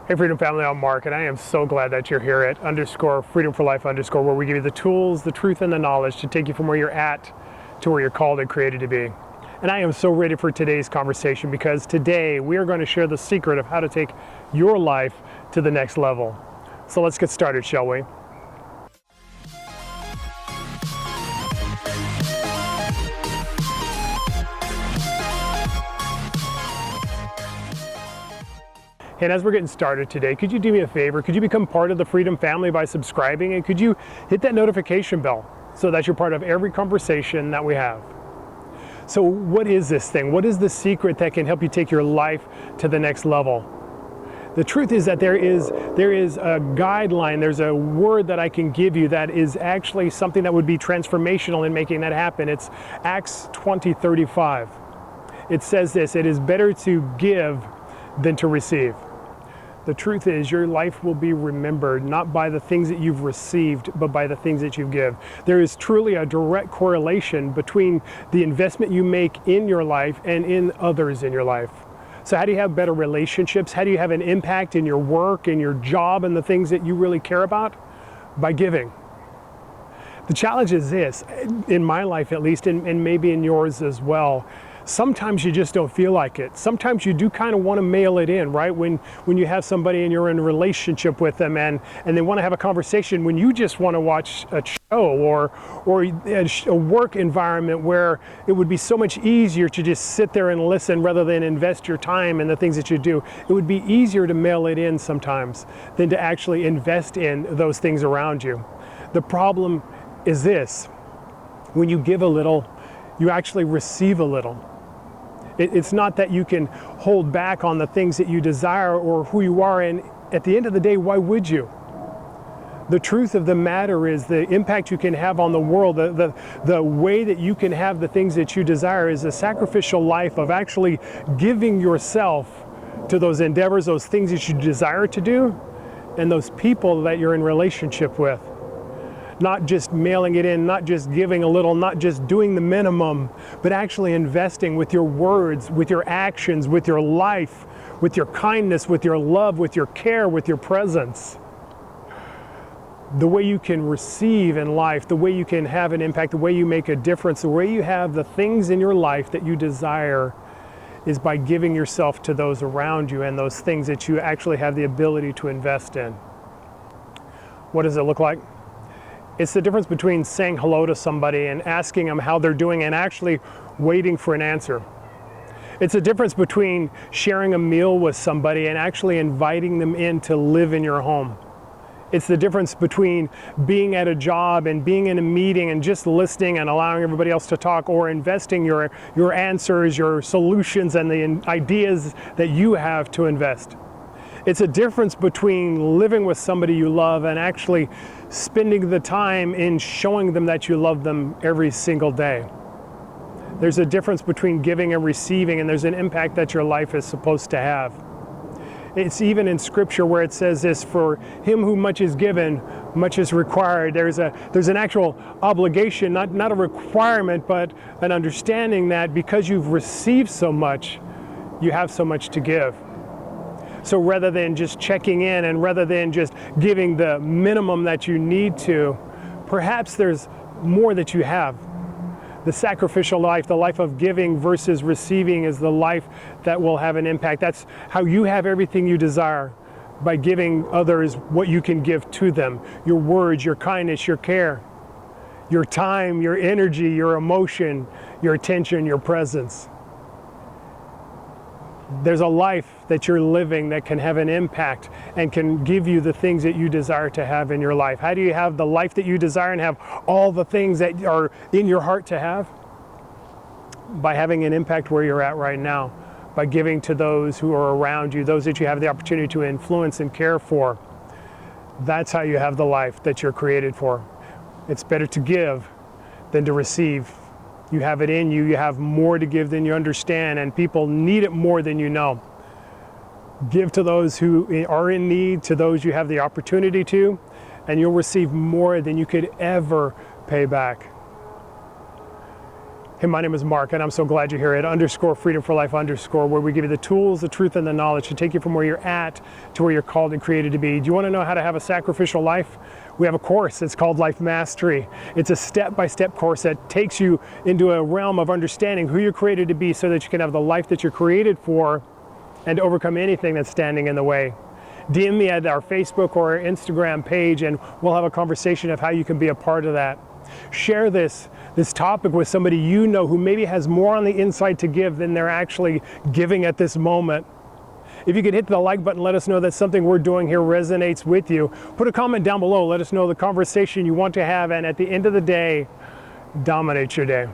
Hey Freedom Family, I'm Mark, and I am so glad that you're here at _Freedom for Life _ where we give you the tools, the truth, and the knowledge to take you from where you're at to where you're called and created to be. And I am so ready for today's conversation because today we are going to share the secret of how to take your life to the next level. So let's get started, shall we? And as we're getting started today, could you do me a favor? Could you become part of the Freedom Family by subscribing? And could you hit that notification bell so that you're part of every conversation that we have? So what is this thing? What is the secret that can help you take your life to the next level? The truth is that there is a guideline, there's a word that I can give you that is actually something that would be transformational in making that happen. It's Acts 20:35. It says this: it is better to give than to receive. The truth is, your life will be remembered not by the things that you've received, but by the things that you give. There is truly a direct correlation between the investment you make in your life and in others in your life. So how do you have better relationships? How do you have an impact in your work, in your job, and the things that you really care about? By giving. The challenge is this, in my life at least, and maybe in yours as well. Sometimes you just don't feel like it. Sometimes you do kind of want to mail it in, right? When you have somebody and you're in a relationship with them and they want to have a conversation, when you just want to watch a show or a work environment where it would be so much easier to just sit there and listen rather than invest your time in the things that you do. It would be easier to mail it in sometimes than to actually invest in those things around you. The problem is this: when you give a little, you actually receive a little. It's not that you can hold back on the things that you desire or who you are, and at the end of the day, why would you? The truth of the matter is the impact you can have on the world, the way that you can have the things that you desire is a sacrificial life of actually giving yourself to those endeavors, those things that you desire to do, and those people that you're in relationship with. Not just mailing it in, not just giving a little, not just doing the minimum, but actually investing with your words, with your actions, with your life, with your kindness, with your love, with your care, with your presence. The way you can receive in life, the way you can have an impact, the way you make a difference, the way you have the things in your life that you desire is by giving yourself to those around you and those things that you actually have the ability to invest in. What does it look like? It's the difference between saying hello to somebody and asking them how they're doing and actually waiting for an answer. It's a difference between sharing a meal with somebody and actually inviting them in to live in your home. It's the difference between being at a job and being in a meeting and just listening and allowing everybody else to talk, or investing your answers, your solutions, and the ideas that you have to invest. It's a difference between living with somebody you love and actually spending the time in showing them that you love them every single day. There's a difference between giving and receiving, and there's an impact that your life is supposed to have. It's even in Scripture where it says this: for him who much is given, much is required. There's an actual obligation, not a requirement, but an understanding that because you've received so much, you have so much to give. So rather than just checking in and rather than just giving the minimum that you need to, perhaps there's more that you have. The sacrificial life, the life of giving versus receiving, is the life that will have an impact. That's how you have everything you desire, by giving others what you can give to them. Your words, your kindness, your care, your time, your energy, your emotion, your attention, your presence. There's a life that you're living that can have an impact and can give you the things that you desire to have in your life. How do you have the life that you desire and have all the things that are in your heart to have? By having an impact where you're at right now, by giving to those who are around you, those that you have the opportunity to influence and care for. That's how you have the life that you're created for. It's better to give than to receive. You have it in you. You have more to give than you understand, and people need it more than you know. Give to those who are in need, to those you have the opportunity to, and you'll receive more than you could ever pay back. Hey, my name is Mark, and I'm so glad you're here at _Freedom for Life _ where we give you the tools, the truth, and the knowledge to take you from where you're at to where you're called and created to be. Do you want to know how to have a sacrificial life? We have a course. It's called Life Mastery. It's a step-by-step course that takes you into a realm of understanding who you're created to be so that you can have the life that you're created for and to overcome anything that's standing in the way. DM me at our Facebook or our Instagram page, and we'll have a conversation of how you can be a part of that. Share this topic with somebody you know who maybe has more on the inside to give than they're actually giving at this moment. If you could hit the like button, let us know that something we're doing here resonates with you. Put a comment down below. Let us know the conversation you want to have, and at the end of the day, dominate your day.